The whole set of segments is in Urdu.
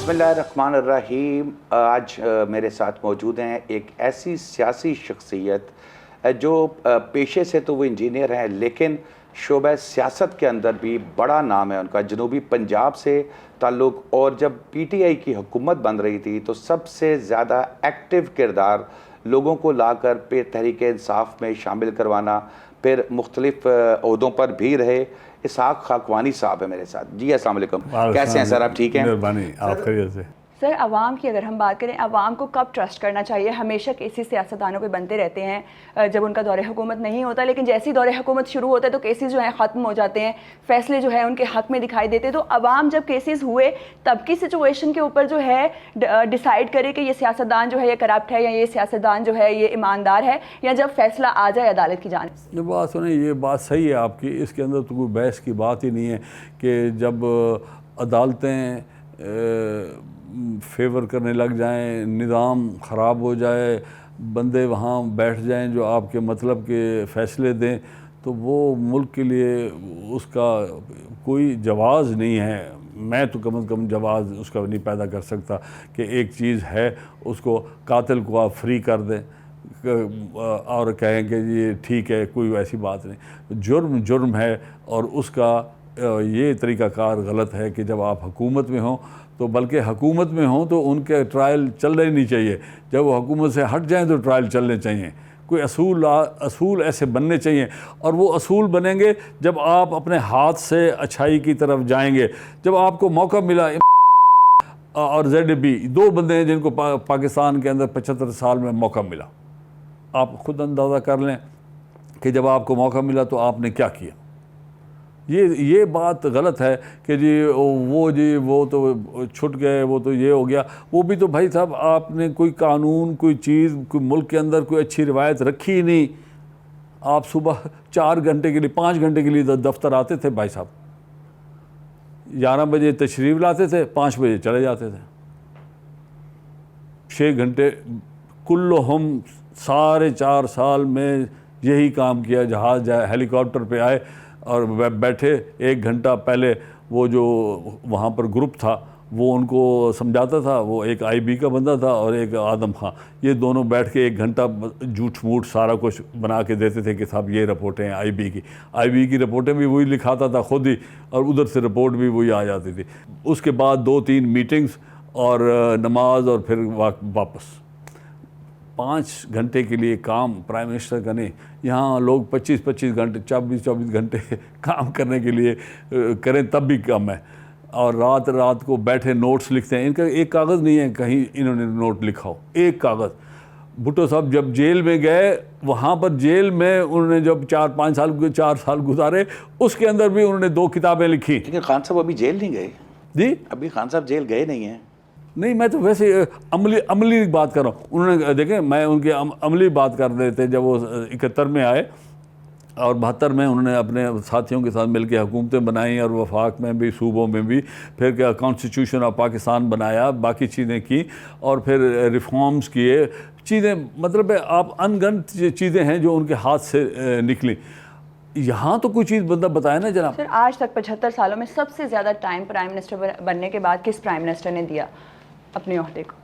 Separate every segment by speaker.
Speaker 1: بسم اللہ الرحمن الرحیم۔ آج میرے ساتھ موجود ہیں ایک ایسی سیاسی شخصیت جو پیشے سے تو وہ انجینئر ہیں لیکن شعبہ سیاست کے اندر بھی بڑا نام ہے ان کا، جنوبی پنجاب سے تعلق، اور جب پی ٹی آئی کی حکومت بن رہی تھی تو سب سے زیادہ ایکٹیو کردار لوگوں کو لا کر تحریک انصاف میں شامل کروانا، پھر مختلف عہدوں پر بھی رہے۔ اسحاق خاقوانی صاحب ہے میرے ساتھ۔ جی السلام علیکم، کیسے ہیں سر؟ آپ ٹھیک ہیں؟
Speaker 2: مہربانی، آپ خیریت سے؟
Speaker 3: سر عوام کی اگر ہم بات کریں، عوام کو کب ٹرسٹ کرنا چاہیے؟ ہمیشہ کیسز سیاستدانوں پہ بنتے رہتے ہیں جب ان کا دور حکومت نہیں ہوتا، لیکن جیسی دور حکومت شروع ہوتا ہے تو کیسز جو ہیں ختم ہو جاتے ہیں، فیصلے جو ہیں ان کے حق میں دکھائی دیتے ہیں۔ تو عوام جب کیسز ہوئے تب کی سچویشن کے اوپر جو ہے ڈیسائیڈ کرے کہ یہ سیاستدان جو ہے یہ کرپٹ ہے یا یہ سیاستدان جو ہے یہ ایماندار ہے، یا جب فیصلہ آ جائے عدالت کی جانب؟
Speaker 2: یہ بات سنیں، یہ بات صحیح ہے آپ کی، اس کے اندر تو کوئی بحث کی بات ہی نہیں ہے کہ جب عدالتیں فیور کرنے لگ جائیں، نظام خراب ہو جائے، بندے وہاں بیٹھ جائیں جو آپ کے مطلب کے فیصلے دیں، تو وہ ملک کے لیے اس کا کوئی جواز نہیں ہے۔ میں تو کم از کم جواز اس کا نہیں پیدا کر سکتا کہ ایک چیز ہے اس کو، قاتل کو آپ فری کر دیں اور کہیں کہ یہ ٹھیک ہے، کوئی ایسی بات نہیں۔ جرم ہے، اور اس کا یہ طریقہ کار غلط ہے کہ جب آپ حکومت میں ہوں تو بلکہ حکومت میں ہوں تو ان کے ٹرائل چلنے نہیں چاہیے، جب وہ حکومت سے ہٹ جائیں تو ٹرائل چلنے چاہیے۔ کوئی اصول ایسے بننے چاہیے، اور وہ اصول بنیں گے جب آپ اپنے ہاتھ سے اچھائی کی طرف جائیں گے۔ جب آپ کو موقع ملا، اور ZAB دو بندے ہیں جن کو پاکستان کے اندر 75 سال میں موقع ملا، آپ خود اندازہ کر لیں کہ جب آپ کو موقع ملا تو آپ نے کیا کیا۔ یہ بات غلط ہے کہ وہ تو چھٹ گئے، وہ تو یہ ہو گیا۔ وہ بھی تو بھائی صاحب آپ نے کوئی قانون، کوئی چیز، کوئی ملک کے اندر کوئی اچھی روایت رکھی ہی نہیں۔ آپ صبح 4 گھنٹے کے لیے، 5 گھنٹے کے لیے دفتر آتے تھے بھائی صاحب، 11 بجے تشریف لاتے تھے، 5 بجے چلے جاتے تھے، 6 گھنٹے کلہم سارے 4 سال میں یہی کام کیا۔ جہاز ہیلی کاپٹر پہ آئے اور بیٹھے، 1 گھنٹا پہلے وہ جو وہاں پر گروپ تھا وہ ان کو سمجھاتا تھا، وہ ایک IB کا بندہ تھا اور ایک آدم خان، یہ دونوں بیٹھ کے 1 گھنٹہ جھوٹ موٹ سارا کچھ بنا کے دیتے تھے کہ صاحب یہ رپورٹیں ہیں IB کی رپورٹیں بھی وہی لکھاتا تھا خود ہی، اور ادھر سے رپورٹ بھی وہی آ جاتی تھی۔ اس کے بعد 2-3 میٹنگز اور نماز، اور پھر واپس۔ 5 گھنٹے کے لیے کام پرائم منسٹر کا نہیں، یہاں لوگ 25 گھنٹے، 24 گھنٹے کام کرنے کے لیے کریں تب بھی کم ہے، اور رات کو بیٹھے نوٹس لکھتے ہیں۔ ان کا ایک کاغذ نہیں ہے کہیں انہوں نے نوٹ لکھا ہو، ایک کاغذ۔ بھٹو صاحب جب جیل میں گئے، وہاں پر جیل میں انہوں نے جب 4 سال گزارے، اس کے اندر بھی انہوں نے 2 کتابیں لکھی۔
Speaker 1: لیکن خان صاحب ابھی جیل نہیں گئے؟
Speaker 2: جی
Speaker 1: ابھی خان صاحب جیل گئے نہیں ہیں؟
Speaker 2: نہیں، میں تو ویسے عملی بات کر رہا ہوں۔ انہوں نے دیکھیں، میں ان کی عملی بات کر رہے تھے جب وہ 71 میں آئے اور 72 میں انہوں نے اپنے ساتھیوں کے ساتھ مل کے حکومتیں بنائیں، اور وفاق میں بھی، صوبوں میں بھی، پھر کیا کانسٹیٹیوشن آف پاکستان بنایا، باقی چیزیں کی، اور پھر ریفارمز کیے، چیزیں مطلب آپ انگنت چیزیں ہیں جو ان کے ہاتھ سے نکلی۔ یہاں تو کوئی چیز بندہ بتایا نا جناب۔
Speaker 3: سر آج تک 75 سالوں میں سب سے زیادہ ٹائم پرائم منسٹر بننے کے بعد کس پرائم منسٹر نے دیا اپنے عہدے کو؟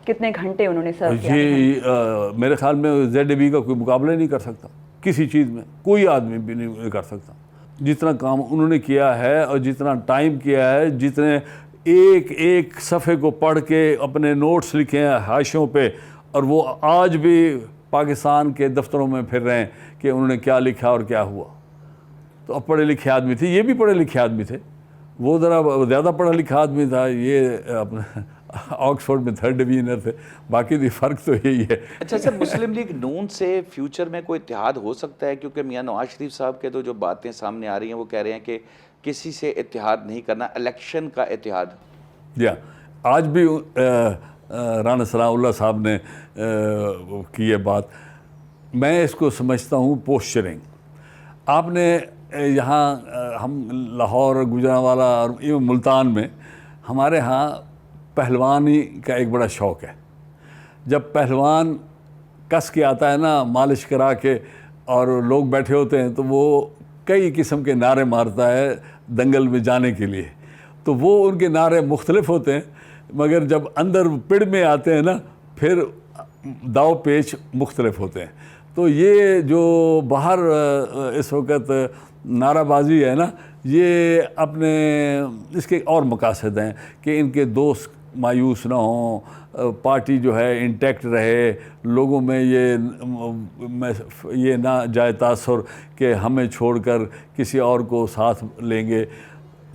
Speaker 3: کتنے گھنٹے انہوں نے سرو کیا؟
Speaker 2: یہ میرے خیال میں ZAB کا کوئی مقابلہ نہیں کر سکتا کسی چیز میں، کوئی آدمی بھی نہیں کر سکتا۔ جتنا کام انہوں نے کیا ہے اور جتنا ٹائم کیا ہے، جتنے ایک صفحے کو پڑھ کے اپنے نوٹس لکھے ہیں حاشیوں پہ، اور وہ آج بھی پاکستان کے دفتروں میں پھر رہے ہیں کہ انہوں نے کیا لکھا اور کیا ہوا۔ تو اب پڑھے لکھے آدمی تھے، یہ بھی پڑھے لکھے آدمی تھے، وہ ذرا زیادہ پڑھا لکھا آدمی تھا، یہ اپنا آکسفورڈ میں 3rd ڈویژنر تھے، باقی بھی فرق تو یہی ہے۔
Speaker 1: اچھا سر، مسلم لیگ نون سے فیوچر میں کوئی اتحاد ہو سکتا ہے؟ کیونکہ میاں نواز شریف صاحب کے تو جو باتیں سامنے آ رہی ہیں وہ کہہ رہے ہیں کہ کسی سے اتحاد نہیں کرنا، الیکشن کا اتحاد۔
Speaker 2: جی آج بھی رانا ثناء اللہ صاحب نے کی یہ بات، میں اس کو سمجھتا ہوں پوسچرنگ۔ آپ نے یہاں ہم لاہور، گجرانوالہ اور ملتان میں ہمارے ہاں پہلوانی کا ایک بڑا شوق ہے۔ جب پہلوان کس کے آتا ہے نا، مالش کرا کے، اور لوگ بیٹھے ہوتے ہیں تو وہ کئی قسم کے نعرے مارتا ہے دنگل میں جانے کے لیے۔ تو وہ ان کے نعرے مختلف ہوتے ہیں، مگر جب اندر پڑ میں آتے ہیں نا پھر داؤ پیچ مختلف ہوتے ہیں. تو یہ جو باہر اس وقت نعرہ بازی ہے نا یہ اپنے اس کے اور مقاصد ہیں کہ ان کے دوست مایوس نہ ہوں, پارٹی جو ہے انٹیکٹ رہے, لوگوں میں یہ نہ جائے تاثر کہ ہمیں چھوڑ کر کسی اور کو ساتھ لیں گے.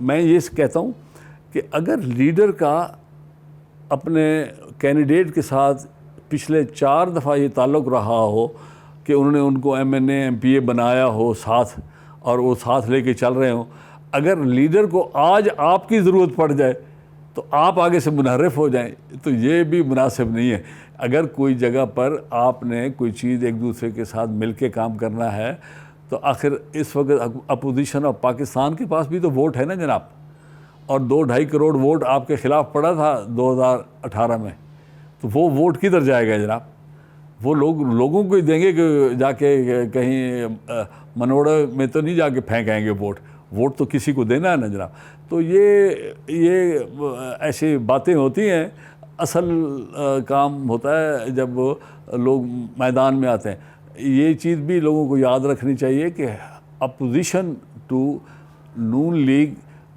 Speaker 2: میں یہ کہتا ہوں کہ اگر لیڈر کا اپنے کینڈیڈیٹ کے ساتھ پچھلے 4 دفعہ یہ تعلق رہا ہو کہ انہوں نے ان کو MNA MPA بنایا ہو ساتھ اور وہ ساتھ لے کے چل رہے ہوں, اگر لیڈر کو آج آپ کی ضرورت پڑ جائے تو آپ آگے سے منحرف ہو جائیں تو یہ بھی مناسب نہیں ہے. اگر کوئی جگہ پر آپ نے کوئی چیز ایک دوسرے کے ساتھ مل کے کام کرنا ہے تو آخر اس وقت اپوزیشن آف پاکستان کے پاس بھی تو ووٹ ہے نا جناب, اور 2-2.5 کروڑ ووٹ آپ کے خلاف پڑا تھا 2018 میں, تو وہ ووٹ کدھر جائے گا جناب؟ وہ لوگوں کو ہی دیں گے کہ جا کے کہیں منوڑے میں تو نہیں جا کے پھینک آئیں گے ووٹ تو کسی کو دینا ہے نا جناب. تو یہ ایسی باتیں ہوتی ہیں. اصل کام ہوتا ہے جب لوگ میدان میں آتے ہیں. یہ چیز بھی لوگوں کو یاد رکھنی چاہیے کہ اپوزیشن ٹو نون لیگ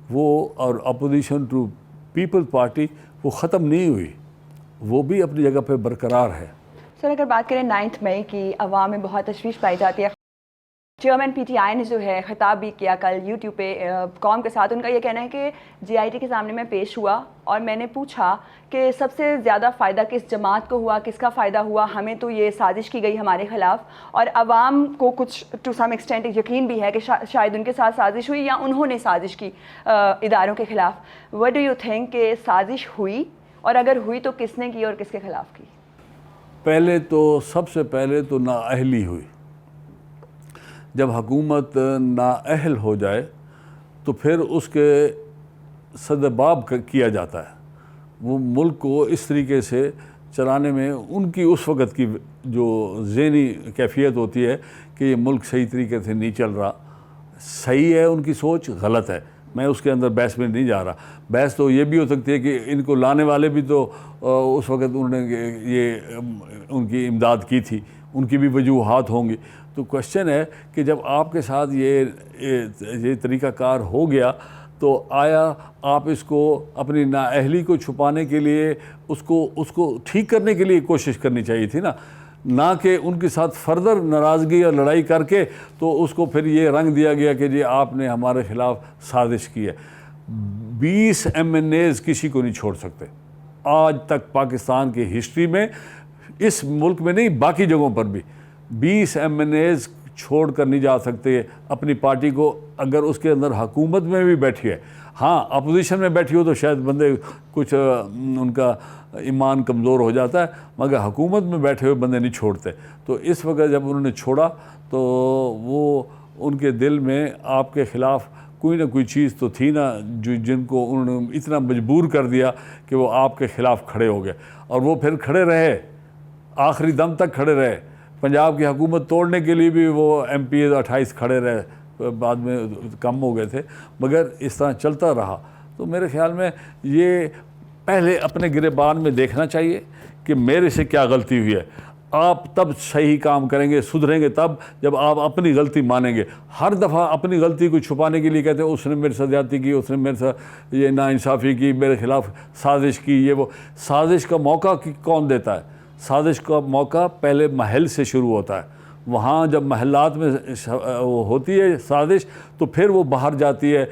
Speaker 2: وہ اور اپوزیشن ٹو پیپل پارٹی وہ ختم نہیں ہوئی, وہ بھی اپنی جگہ پہ برقرار ہے.
Speaker 3: سر اگر بات کریں 9 مئی کی, عوام میں بہت تشویش پائی جاتی ہے. چیئرمین PTI نے جو ہے خطاب بھی کیا کل YouTube پہ قوم کے ساتھ. ان کا یہ کہنا ہے کہ GIT کے سامنے میں پیش ہوا اور میں نے پوچھا کہ سب سے زیادہ فائدہ کس جماعت کو ہوا, کس کا فائدہ ہوا؟ ہمیں تو یہ سازش کی گئی ہمارے خلاف, اور عوام کو کچھ ٹو سم ایکسٹینٹ یقین بھی ہے کہ شاید ان کے ساتھ سازش ہوئی یا انہوں نے سازش کی اداروں کے خلاف. وٹ ڈو یو تھنک کہ سازش ہوئی, اور اگر ہوئی تو کس نے کی اور کس کے خلاف کی؟
Speaker 2: پہلے تو سب سے پہلے تو نااہلی ہوئی. جب حکومت نااہل ہو جائے تو پھر اس کے سدباب کیا جاتا ہے. وہ ملک کو اس طریقے سے چلانے میں ان کی اس وقت کی جو ذہنی کیفیت ہوتی ہے کہ یہ ملک صحیح طریقے سے نہیں چل رہا. صحیح ہے ان کی سوچ, غلط ہے, میں اس کے اندر بحث میں نہیں جا رہا. بحث تو یہ بھی ہو سکتی ہے کہ ان کو لانے والے بھی تو اس وقت انہوں نے یہ ان کی امداد کی تھی, ان کی بھی وجوہات ہوں گی. تو کوشچن ہے کہ جب آپ کے ساتھ یہ طریقہ کار ہو گیا تو آیا آپ اس کو اپنی نااہلی کو چھپانے کے لیے اس کو ٹھیک کرنے کے لیے کوشش کرنی چاہیے تھی نا, نہ کہ ان کے ساتھ فردر ناراضگی اور لڑائی کر کے تو اس کو پھر یہ رنگ دیا گیا کہ جی آپ نے ہمارے خلاف سازش کی ہے. 20 MNAs کسی کو نہیں چھوڑ سکتے آج تک پاکستان کی ہسٹری میں, اس ملک میں نہیں باقی جگہوں پر بھی 20 MNAs چھوڑ کر نہیں جا سکتے اپنی پارٹی کو. اگر اس کے اندر حکومت میں بھی بیٹھی ہے, ہاں اپوزیشن میں بیٹھی ہو تو شاید بندے کچھ ان کا ایمان کمزور ہو جاتا ہے, مگر حکومت میں بیٹھے ہوئے بندے نہیں چھوڑتے. تو اس وقت جب انہوں نے چھوڑا تو وہ ان کے دل میں آپ کے خلاف کوئی نہ کوئی چیز تو تھی نا جن کو انہوں نے اتنا مجبور کر دیا کہ وہ آپ کے خلاف کھڑے ہو گئے, اور وہ پھر کھڑے رہے, آخری دم تک کھڑے رہے. پنجاب کی حکومت توڑنے کے لیے بھی وہ MPs 28 کھڑے رہے, بعد میں کم ہو گئے تھے, مگر اس طرح چلتا رہا. تو میرے خیال میں یہ پہلے اپنے گریبان میں دیکھنا چاہیے کہ میرے سے کیا غلطی ہوئی ہے. آپ تب صحیح کام کریں گے, سدھریں گے تب جب آپ اپنی غلطی مانیں گے. ہر دفعہ اپنی غلطی کو چھپانے کے لیے کہتے ہیں اس نے میرے ساتھ زیادتی کی, اس نے میرے ساتھ یہ ناانصافی کی, میرے خلاف سازش کی. یہ وہ سازش کا موقع کون دیتا ہے؟ سازش کا موقع پہلے محل سے شروع ہوتا ہے. وہاں جب محلات میں ہوتی ہے سازش تو پھر وہ باہر جاتی ہے,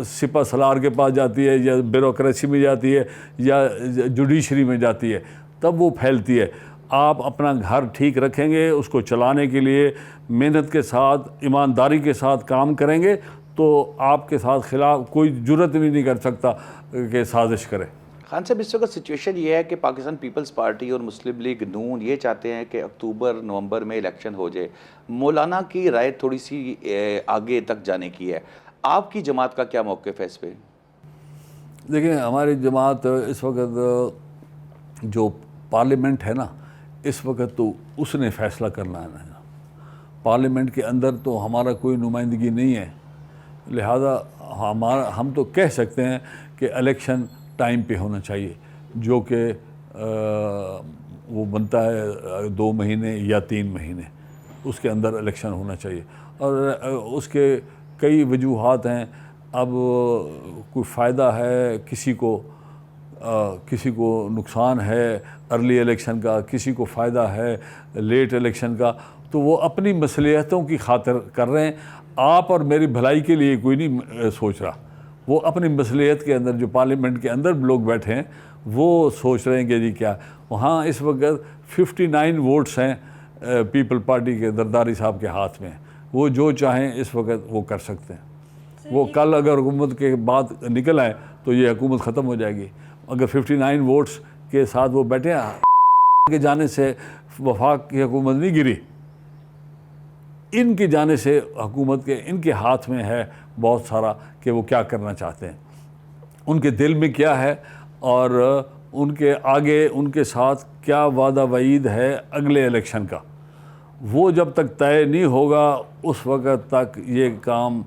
Speaker 2: سپہ سالار کے پاس جاتی ہے, یا بیوروکریسی میں جاتی ہے, یا جوڈیشری میں جاتی ہے, تب وہ پھیلتی ہے. آپ اپنا گھر ٹھیک رکھیں گے, اس کو چلانے کے لیے محنت کے ساتھ ایمانداری کے ساتھ کام کریں گے تو آپ کے ساتھ خلاف کوئی جرت بھی نہیں کر سکتا کہ سازش کرے.
Speaker 1: خان صاحب اس وقت سچویشن یہ ہے کہ پاکستان پیپلز پارٹی اور مسلم لیگ نون یہ چاہتے ہیں کہ اکتوبر نومبر میں الیکشن ہو جائے. مولانا کی رائے تھوڑی سی آگے تک جانے کی ہے. آپ کی جماعت کا کیا موقف ہے اس پہ؟
Speaker 2: دیکھیں ہماری جماعت اس وقت جو پارلیمنٹ ہے نا, اس وقت تو اس نے فیصلہ کرنا ہے. پارلیمنٹ کے اندر تو ہمارا کوئی نمائندگی نہیں ہے, لہذا ہم تو کہہ سکتے ہیں کہ الیکشن ٹائم پہ ہونا چاہیے. جو کہ وہ بنتا ہے 2 مہینے یا 3 مہینے، اس کے اندر الیکشن ہونا چاہیے. اور اس کے کئی وجوہات ہیں. اب کوئی فائدہ ہے کسی کو نقصان ہے ارلی الیکشن کا، کسی کو فائدہ ہے لیٹ الیکشن کا، تو وہ اپنی مصلحتوں کی خاطر کر رہے ہیں. آپ اور میری بھلائی کے لیے کوئی نہیں سوچ رہا. وہ اپنی مصلحت کے اندر، جو پارلیمنٹ کے اندر لوگ بیٹھے ہیں، وہ سوچ رہے ہیں کہ جی کیا. وہاں اس وقت 59 ووٹس ہیں پیپل پارٹی کے زرداری صاحب کے ہاتھ میں. وہ جو چاہیں اس وقت وہ کر سکتے ہیں. وہ کل اگر حکومت کے بعد نکل آئے تو یہ حکومت ختم ہو جائے گی. اگر 59 ووٹس کے ساتھ وہ بیٹھے ہیں، کے جانے سے وفاق کی حکومت نہیں گری، ان کی جانے سے حکومت کے ان کے ہاتھ میں ہے بہت سارا کہ وہ کیا کرنا چاہتے ہیں، ان کے دل میں کیا ہے، اور ان کے آگے ان کے ساتھ کیا وعدہ وعید ہے اگلے الیکشن کا. وہ جب تک طے نہیں ہوگا اس وقت تک یہ کام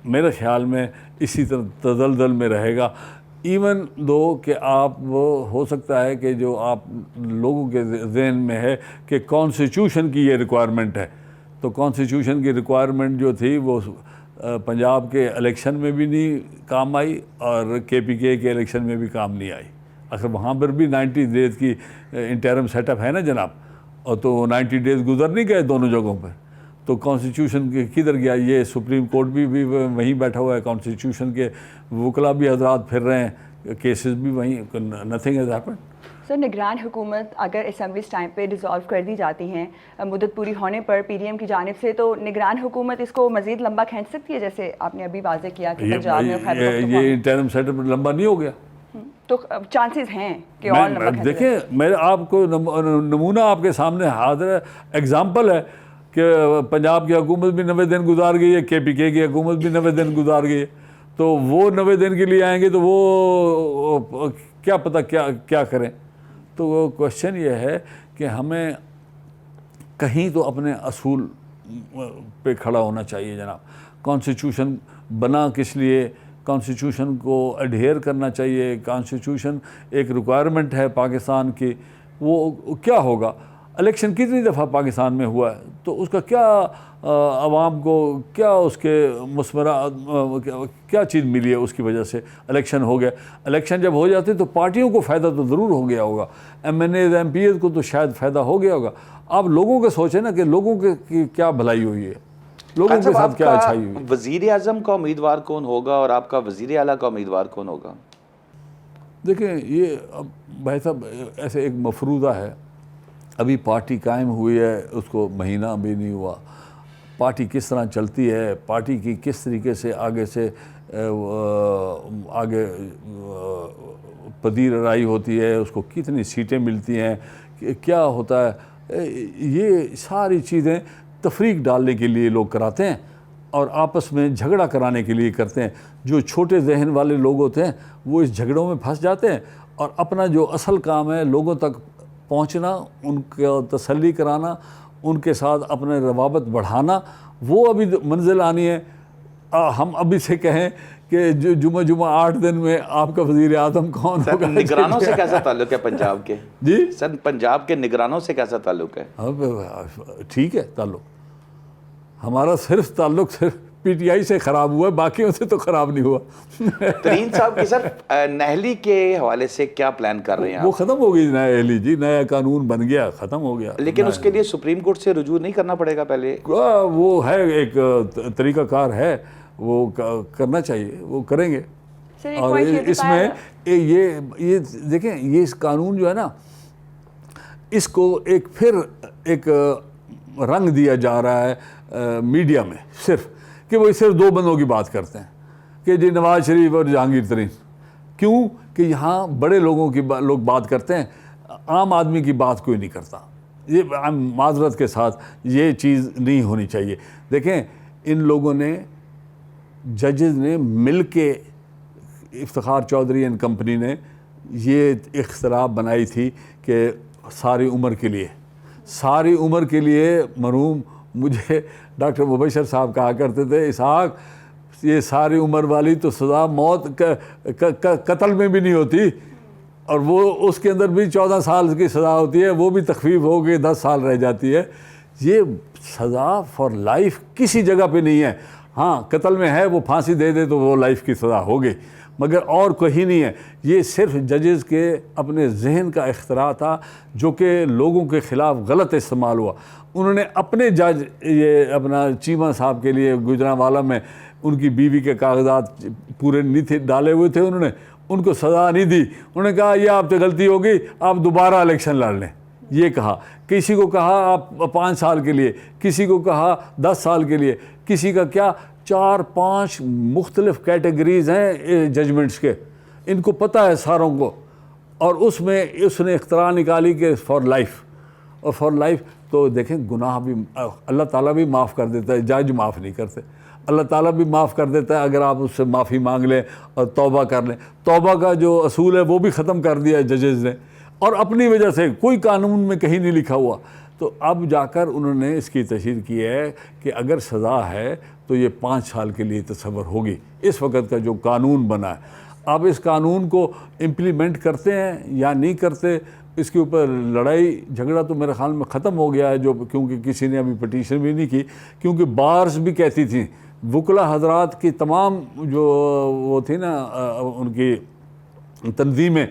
Speaker 2: میرے خیال میں اسی طرح تزلزل میں رہے گا. ایون دو کہ آپ ہو سکتا ہے کہ جو آپ لوگوں کے ذہن میں ہے کہ کانسٹیٹیوشن کی یہ ریکوائرمنٹ ہے، تو کانسٹیٹیوشن کی ریکوائرمنٹ جو تھی وہ پنجاب کے الیکشن میں بھی نہیں کام آئی اور KPK کے الیکشن میں بھی کام نہیں آئی. اگر وہاں پر بھی 90 ڈیز کی انٹرم سیٹ اپ ہے نا جناب، اور تو 90 ڈیز گزر نہیں گئے دونوں جگہوں پر، تو کانسٹیٹیوشن کدھر گیا؟ یہ سپریم کورٹ بھی وہیں بیٹھا ہوا ہے، کانسٹیٹیوشن کے وکلاء بھی حضرات پھر رہے ہیں، کیسز بھی وہیں، نتھنگ ہیز ہیپنڈ.
Speaker 3: سر، نگران حکومت اگر اسمبلیز ٹائم پہ ڈیزالو کر دی جاتی ہیں مدت پوری ہونے پر PDM کی جانب سے، تو نگران حکومت اس کو مزید لمبا کھینچ سکتی ہے، جیسے آپ نے ابھی واضح کیا کہ پنجاب میں
Speaker 2: یہ انٹرم سیٹ اپ لمبا نہیں ہو گیا،
Speaker 3: تو چانسز ہیں کہ اور لمبا کھینچ.
Speaker 2: دیکھیں میں آپ کو نمونہ آپ کے سامنے حاضر ہے، ایگزامپل ہے کہ پنجاب کی حکومت بھی 90 دن گزار گئی ہے، KPK کی حکومت بھی 90 دن گزار گئی ہے. تو وہ 90 دن کے لیے آئیں گے تو وہ کیا پتہ کیا کریں. تو وہ کوشچن یہ ہے کہ ہمیں کہیں تو اپنے اصول پہ کھڑا ہونا چاہیے جناب. کانسٹیٹیوشن بنا کس لیے؟ کانسٹیٹیوشن کو ایڈہیئر کرنا چاہیے. کانسٹیٹیوشن ایک ریکوائرمنٹ ہے پاکستان کی. وہ کیا ہوگا؟ الیکشن کتنی دفعہ پاکستان میں ہوا ہے، تو اس کا کیا عوام کو کیا اس کے مثمرہ کیا چیز ملی ہے اس کی وجہ سے الیکشن ہو گیا. الیکشن جب ہو جاتے تو پارٹیوں کو فائدہ تو ضرور ہو گیا ہوگا، MNAs MPs کو تو شاید فائدہ ہو گیا ہوگا. آپ لوگوں کے سوچیں نا کہ لوگوں کی کیا بھلائی ہوئی ہے، لوگوں کے ساتھ کیا اچھائی ہوئی.
Speaker 1: وزیر اعظم کا امیدوار کون ہوگا اور آپ کا وزیر اعلیٰ کا امیدوار کون ہوگا؟
Speaker 2: دیکھیں یہ اب بھائی صاحب ایسے ایک مفروضہ ہے. ابھی پارٹی قائم ہوئی ہے، اس کو مہینہ بھی نہیں ہوا. پارٹی کس طرح چلتی ہے، پارٹی کی کس طریقے سے آگے پذیر رائی ہوتی ہے، اس کو کتنی سیٹیں ملتی ہیں، کیا ہوتا ہے، یہ ساری چیزیں تفریق ڈالنے کے لیے لوگ کراتے ہیں اور آپس میں جھگڑا کرانے کے لیے کرتے ہیں. جو چھوٹے ذہن والے لوگ ہوتے ہیں وہ اس جھگڑوں میں پھنس جاتے ہیں اور اپنا جو اصل کام ہے لوگوں تک پہنچنا، ان کو تسلی کرانا، ان کے ساتھ اپنے روابط بڑھانا، وہ ابھی منزل آنی ہے. ہم ابھی سے کہیں کہ جمعہ 8 دن میں آپ کا وزیر اعظم کون ہوگا.
Speaker 1: نگرانوں سے کیسا تعلق ہے پنجاب کے؟
Speaker 2: جی
Speaker 1: سر، پنجاب کے نگرانوں سے کیسا تعلق ہے؟
Speaker 2: ٹھیک ہے تعلق. ہمارا صرف تعلق صرف PTI سے خراب ہوا ہے، باقیوں سے تو خراب نہیں ہوا.
Speaker 1: ترین صاحب کی سر نہلی کے حوالے سے کیا پلان کر رہے ہیں؟
Speaker 2: وہ ختم ہو گئی نہلی جی، نیا قانون بن گیا، ختم ہو گیا.
Speaker 1: لیکن اس کے لیے سپریم کورٹ سے رجوع نہیں کرنا پڑے گا پہلے؟
Speaker 2: وہ ہے ایک طریقہ کار ہے، وہ کرنا چاہیے، وہ کریں گے. اور اس میں یہ دیکھیں، یہ اس قانون جو ہے نا، اس کو پھر ایک رنگ دیا جا رہا ہے میڈیا میں، صرف کہ وہ صرف 2 بندوں کی بات کرتے ہیں کہ جی نواز شریف اور جہانگیر ترین. کیوں کہ یہاں بڑے لوگوں کی لوگ بات کرتے ہیں، عام آدمی کی بات کوئی نہیں کرتا. یہ معذرت کے ساتھ یہ چیز نہیں ہونی چاہیے. دیکھیں ان لوگوں نے، ججز نے مل کے، افتخار چودھری اینڈ کمپنی نے یہ اختراع بنائی تھی کہ ساری عمر کے لیے مرحوم مجھے ڈاکٹر مبشر صاحب کہا کرتے تھے، اسحاق یہ ساری عمر والی تو سزا موت قتل میں بھی نہیں ہوتی، اور وہ اس کے اندر بھی 14 سال کی سزا ہوتی ہے, وہ بھی تخفیف ہو کے 10 سال رہ جاتی ہے. یہ سزا فار لائف کسی جگہ پہ نہیں ہے. ہاں قتل میں ہے, وہ پھانسی دے دے تو وہ لائف کی سزا ہوگی, مگر اور کہیں نہیں ہے. یہ صرف ججز کے اپنے ذہن کا اختراع تھا جو کہ لوگوں کے خلاف غلط استعمال ہوا. انہوں نے اپنے جج یہ اپنا چیمہ صاحب کے لیے گجرانوالہ میں ان کی بیوی کے کاغذات پورے نہیں تھے ڈالے ہوئے تھے, انہوں نے ان کو سزا نہیں دی. انہوں نے کہا یہ آپ سے غلطی ہوگی, آپ دوبارہ الیکشن لڑ لیں. یہ کہا. کسی کو کہا آپ 5 سال کے لیے, کسی کو کہا 10 سال کے لیے, کسی کا کیا 4-5 مختلف کیٹیگریز ہیں ججمنٹس کے, ان کو پتہ ہے ساروں کو. اور اس میں اس نے اختراع نکالی کہ فار لائف, اور فار لائف تو دیکھیں گناہ بھی اللہ تعالیٰ بھی معاف کر دیتا ہے, جج معاف نہیں کرتے. اللہ تعالیٰ بھی معاف کر دیتا ہے اگر آپ اس سے معافی مانگ لیں اور توبہ کر لیں. توبہ کا جو اصول ہے وہ بھی ختم کر دیا ہے ججز نے, اور اپنی وجہ سے, کوئی قانون میں کہیں نہیں لکھا ہوا. تو اب جا کر انہوں نے اس کی تشہیر کی ہے کہ اگر سزا ہے تو یہ 5 سال کے لیے تصور ہوگی. اس وقت کا جو قانون بنا ہے, آپ اس قانون کو امپلیمنٹ کرتے ہیں یا نہیں کرتے, اس کے اوپر لڑائی جھگڑا تو میرے خیال میں ختم ہو گیا ہے, جو کیونکہ کسی نے ابھی پٹیشن بھی نہیں کی, کیونکہ بارز بھی کہتی تھیں, وکلا حضرات کی تمام جو وہ تھی نا ان کی تنظیمیں,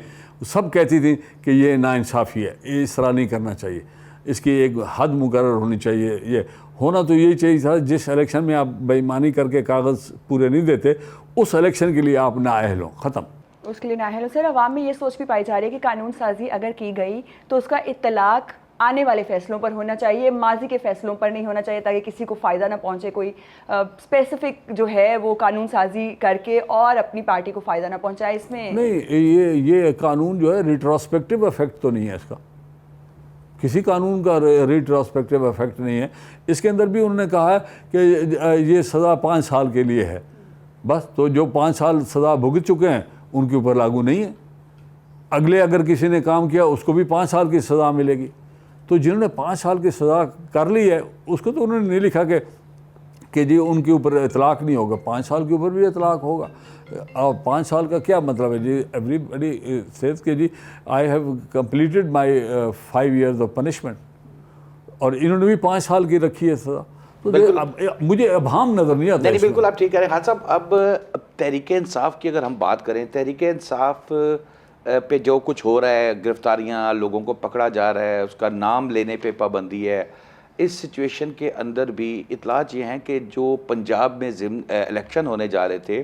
Speaker 2: سب کہتی تھیں کہ یہ ناانصافی ہے, یہ اس طرح نہیں کرنا چاہیے, اس کی ایک حد مقرر ہونی چاہیے. یہ ہونا تو یہی چاہیے تھا, جس الیکشن میں آپ بے ایمانی کر کے کاغذ پورے نہیں دیتے, اس الیکشن کے لیے آپ نااہل ہوں, ختم.
Speaker 3: اس کے لیے نااہل ہو. سر عوام میں یہ سوچ بھی پائی جا رہی ہے کہ قانون سازی اگر کی گئی تو اس کا اطلاق آنے والے فیصلوں پر ہونا چاہیے, ماضی کے فیصلوں پر نہیں ہونا چاہیے, تاکہ کسی کو فائدہ نہ پہنچے. کوئی اسپیسیفک جو ہے وہ قانون سازی کر کے اور اپنی پارٹی کو فائدہ نہ پہنچائے. اس میں
Speaker 2: نہیں, یہ قانون جو ہے ریٹروسپیکٹیو افیکٹ تو نہیں ہے, اس کا کسی قانون کا ریٹروسپیکٹیو افیکٹ نہیں ہے. اس کے اندر بھی انہوں نے کہا ہے کہ یہ سزا 5 سال کے لیے ہے بس, تو جو 5 سال سزا بھگت چکے ہیں ان کے اوپر لاگو نہیں ہے. اگلے اگر کسی نے کام کیا اس کو بھی 5 سال کی سزا ملے گی. تو جنہوں نے 5 سال کی سزا کر لی ہے اس کو تو انہوں نے نہیں لکھا کہ جی ان کے اوپر اطلاق نہیں ہوگا, 5 سال کے اوپر بھی اطلاق ہوگا. اور 5 سال کا کیا مطلب ہے جی؟ ایوری بڈی سیز کہ جی I have completed my 5 years of punishment, اور انہوں نے بھی 5 سال کی رکھی ہے سزا. تو مجھے ابہام نظر نہیں آتا.
Speaker 1: نہیں بالکل آپ ٹھیک کہہ رہے ہیں خان صاحب. اب تحریک انصاف کی اگر ہم بات کریں, تحریک انصاف پہ جو کچھ ہو رہا ہے, گرفتاریاں, لوگوں کو پکڑا جا رہا ہے, اس کا نام لینے پہ پابندی ہے, اس سچویشن کے اندر بھی اطلاعات یہ ہیں کہ جو پنجاب میں الیکشن ہونے جا رہے تھے,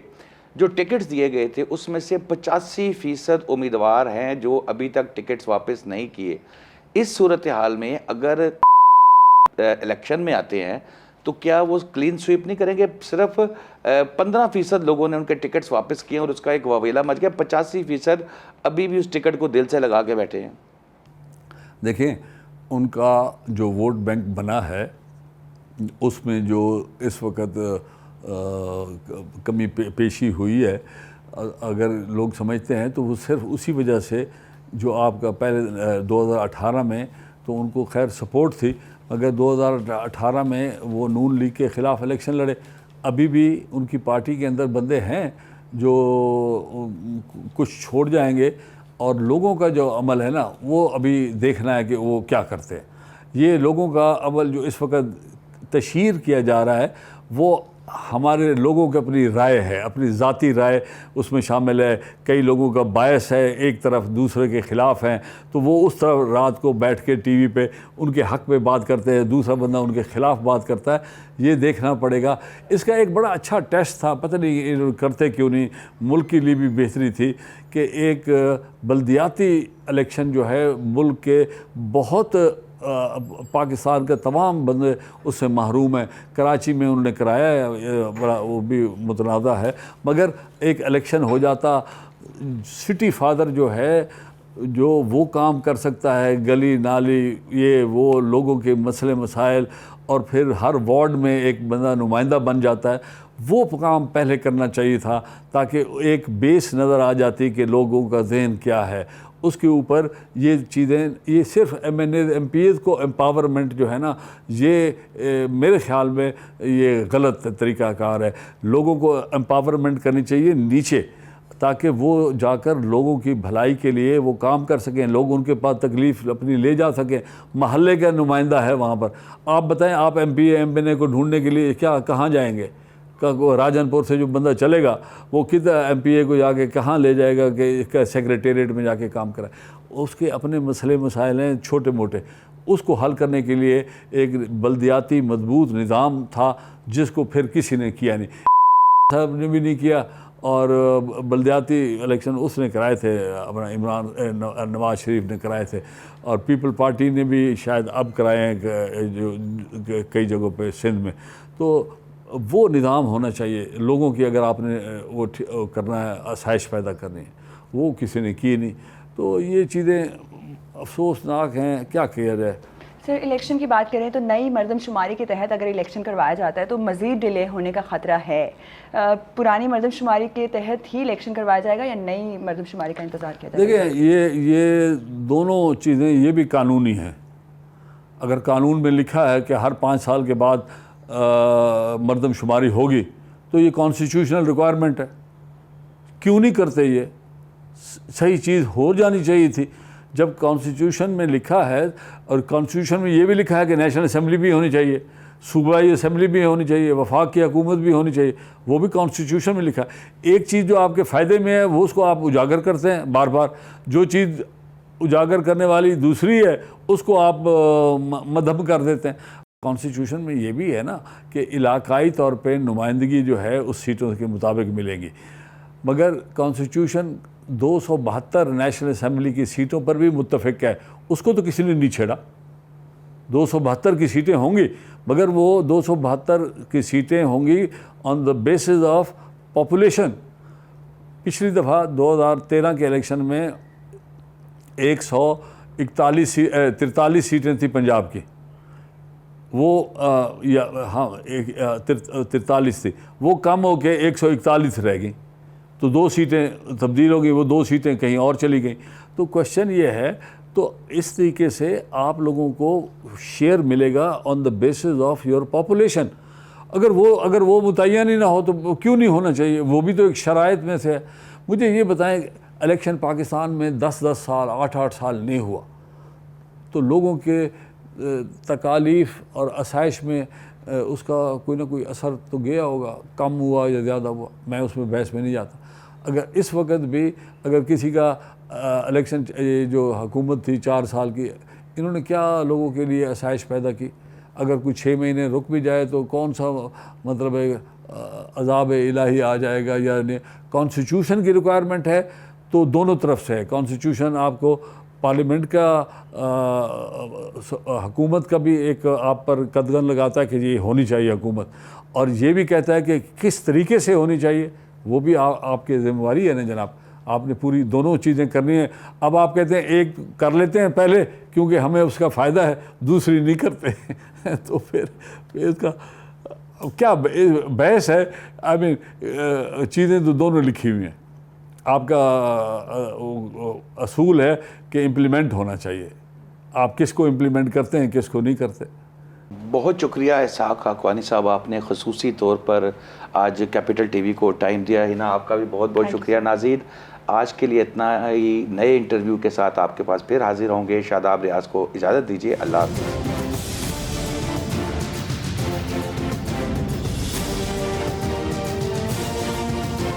Speaker 1: جو ٹکٹس دیے گئے تھے اس میں سے 85% امیدوار ہیں جو ابھی تک ٹکٹس واپس نہیں کیے. اس صورتحال میں اگر الیکشن میں آتے ہیں تو کیا وہ کلین سویپ نہیں کریں گے؟ صرف 15% لوگوں نے ان کے ٹکٹس واپس کیے اور اس کا ایک واویلا مچ گیا, 85% ابھی بھی اس ٹکٹ کو دل سے لگا کے بیٹھے ہیں.
Speaker 2: دیکھیں ان کا جو ووٹ بینک بنا ہے اس میں جو اس وقت کمی پیشی ہوئی ہے, اگر لوگ سمجھتے ہیں تو وہ صرف اسی وجہ سے جو آپ کا پہلے 2018 میں تو ان کو خیر سپورٹ تھی, مگر 2018 میں وہ نون لیگ کے خلاف الیکشن لڑے. ابھی بھی ان کی پارٹی کے اندر بندے ہیں جو کچھ چھوڑ جائیں گے, اور لوگوں کا جو عمل ہے نا وہ ابھی دیکھنا ہے کہ وہ کیا کرتے ہیں. یہ لوگوں کا عمل جو اس وقت تشہیر کیا جا رہا ہے وہ ہمارے لوگوں کی اپنی رائے ہے, اپنی ذاتی رائے اس میں شامل ہے. کئی لوگوں کا باعث ہے, ایک طرف دوسرے کے خلاف ہیں, تو وہ اس طرف رات کو بیٹھ کے ٹی وی پہ ان کے حق پہ بات کرتے ہیں, دوسرا بندہ ان کے خلاف بات کرتا ہے. یہ دیکھنا پڑے گا. اس کا ایک بڑا اچھا ٹیسٹ تھا, پتہ نہیں کرتے کیوں نہیں, ملک کے لیے بھی بہتری تھی کہ ایک بلدیاتی الیکشن جو ہے ملک کے بہت پاکستان کے تمام بندے اس سے محروم ہیں. کراچی میں انہوں نے کرایا ہے, بڑا وہ بھی متنازع ہے, مگر ایک الیکشن ہو جاتا. سٹی فادر جو ہے جو وہ کام کر سکتا ہے, گلی نالی یہ وہ لوگوں کے مسئلے مسائل, اور پھر ہر وارڈ میں ایک بندہ نمائندہ بن جاتا ہے, وہ کام پہلے کرنا چاہیے تھا تاکہ ایک بیس نظر آ جاتی کہ لوگوں کا ذہن کیا ہے. اس کے اوپر یہ چیزیں, یہ صرف ایم پی ایز کو امپاورمنٹ جو ہے نا, یہ میرے خیال میں یہ غلط طریقہ کار ہے. لوگوں کو امپاورمنٹ کرنی چاہیے نیچے, تاکہ وہ جا کر لوگوں کی بھلائی کے لیے وہ کام کر سکیں, لوگ ان کے پاس تکلیف اپنی لے جا سکیں. محلے کا نمائندہ ہے وہاں پر. آپ بتائیں, آپ M P A M N A کو ڈھونڈنے کے لیے کہاں جائیں گے؟ راجن پور سے جو بندہ چلے گا وہ کتنا ایم پی اے کو جا کے کہاں لے جائے گا کہ سیکریٹریٹ میں جا کے کام کرائے؟ اس کے اپنے مسئلے مسائل ہیں چھوٹے موٹے, اس کو حل کرنے کے لیے ایک بلدیاتی مضبوط نظام تھا جس کو پھر کسی نے کیا نہیں. صاحب نے بھی نہیں کیا, اور بلدیاتی الیکشن اس نے کرائے تھے, اپنا نواز شریف نے کرائے تھے, اور پیپل پارٹی نے بھی شاید اب کرائے ہیں جو کئی جگہوں پہ سندھ میں. تو وہ نظام ہونا چاہیے لوگوں کی, اگر آپ نے وہ کرنا ہے, آسائش پیدا کرنی ہے, وہ کسی نے کی نہیں. تو یہ چیزیں افسوسناک ہیں, کیا کیا جائے.
Speaker 3: سر, الیکشن کی بات کریں تو نئی مردم شماری کے تحت اگر الیکشن کروایا جاتا ہے تو مزید ڈیلے ہونے کا خطرہ ہے. پرانی مردم شماری کے تحت ہی الیکشن کروایا جائے گا یا نئی مردم شماری کا انتظار کیا جائے گا؟
Speaker 2: دیکھیں, یہ دونوں چیزیں یہ بھی قانونی ہیں. اگر قانون میں لکھا ہے کہ ہر 5 سال کے بعد مردم شماری ہوگی تو یہ کانسٹیٹیوشنل ریکوائرمنٹ ہے. کیوں نہیں کرتے؟ یہ صحیح چیز ہو جانی چاہیے تھی. جب کانسٹیٹیوشن میں لکھا ہے, اور کانسٹیٹیوشن میں یہ بھی لکھا ہے کہ نیشنل اسمبلی بھی ہونی چاہیے, صوبائی اسمبلی بھی ہونی چاہیے, وفاق کی حکومت بھی ہونی چاہیے, وہ بھی کانسٹیٹیوشن میں لکھا ہے. ایک چیز جو آپ کے فائدے میں ہے وہ اس کو آپ اجاگر کرتے ہیں بار بار, جو چیز اجاگر کرنے والی دوسری ہے اس کو آپ مدھم کر دیتے ہیں. کانسٹیٹیوشن میں یہ بھی ہے نا کہ علاقائی طور پہ نمائندگی جو ہے اس سیٹوں کے مطابق ملے گی, مگر کانسٹیٹیوشن 272 نیشنل اسمبلی کی سیٹوں پر بھی متفق ہے, اس کو تو کسی نے نہیں چھیڑا. 272 کی سیٹیں ہوں گی, مگر وہ 272 کی سیٹیں ہوں گی آن دا بیسز آف پاپولیشن. پچھلی دفعہ 2013 کے الیکشن میں 143 سیٹیں تھیں پنجاب کی, وہ 43 تھی, وہ کم ہو کے 141 رہ گئیں. تو 2 سیٹیں تبدیل ہو گئی, وہ 2 سیٹیں کہیں اور چلی گئیں. تو کوشچن یہ ہے, تو اس طریقے سے آپ لوگوں کو شیئر ملے گا آن دا بیسز آف یور پاپولیشن. اگر وہ متعین ہی نہ ہو تو کیوں نہیں ہونا چاہیے؟ وہ بھی تو ایک شرائط میں سے ہے. مجھے یہ بتائیں, الیکشن پاکستان میں 10 سال 8 سال نہیں ہوا, تو لوگوں کے تکالیف اور آسائش میں اس کا کوئی نہ کوئی اثر تو گیا ہوگا, کم ہوا یا زیادہ ہوا, میں اس میں بحث میں نہیں جاتا. اگر اس وقت بھی اگر کسی کا الیکشن جو حکومت تھی 4 سال کی, انہوں نے کیا لوگوں کے لیے آسائش پیدا کی؟ اگر کوئی 6 مہینے رک بھی جائے تو کون سا مطلب ہے عذاب الہی آ جائے گا یا نہیں؟ کانسٹیٹیوشن کی ریکوائرمنٹ ہے تو دونوں طرف سے ہے. کانسٹیٹیوشن آپ کو پارلیمنٹ کا حکومت کا بھی ایک آپ پر قدغن لگاتا ہے کہ یہ ہونی چاہیے حکومت, اور یہ بھی کہتا ہے کہ کس طریقے سے ہونی چاہیے, وہ بھی آپ کی ذمہ داری ہے نا جناب. آپ نے پوری دونوں چیزیں کرنی ہیں. اب آپ کہتے ہیں ایک کر لیتے ہیں پہلے کیونکہ ہمیں اس کا فائدہ ہے, دوسری نہیں کرتے تو پھر اس کا کیا بحث ہے؟ آئی مین چیزیں تو دونوں لکھی ہوئی ہیں. آپ کا اصول ہے کہ امپلیمنٹ ہونا چاہیے, آپ کس کو امپلیمنٹ کرتے ہیں کس کو نہیں کرتے.
Speaker 1: بہت شکریہ اسحاق حقانی صاحب, آپ نے خصوصی طور پر آج کیپٹل ٹی وی کو ٹائم دیا ہے نا, آپ کا بھی بہت بہت شکریہ. ناظرین, آج کے لیے اتنا ہی. نئے انٹرویو کے ساتھ آپ کے پاس پھر حاضر ہوں گے. شاداب ریاض کو اجازت دیجیے. اللہ حافظ.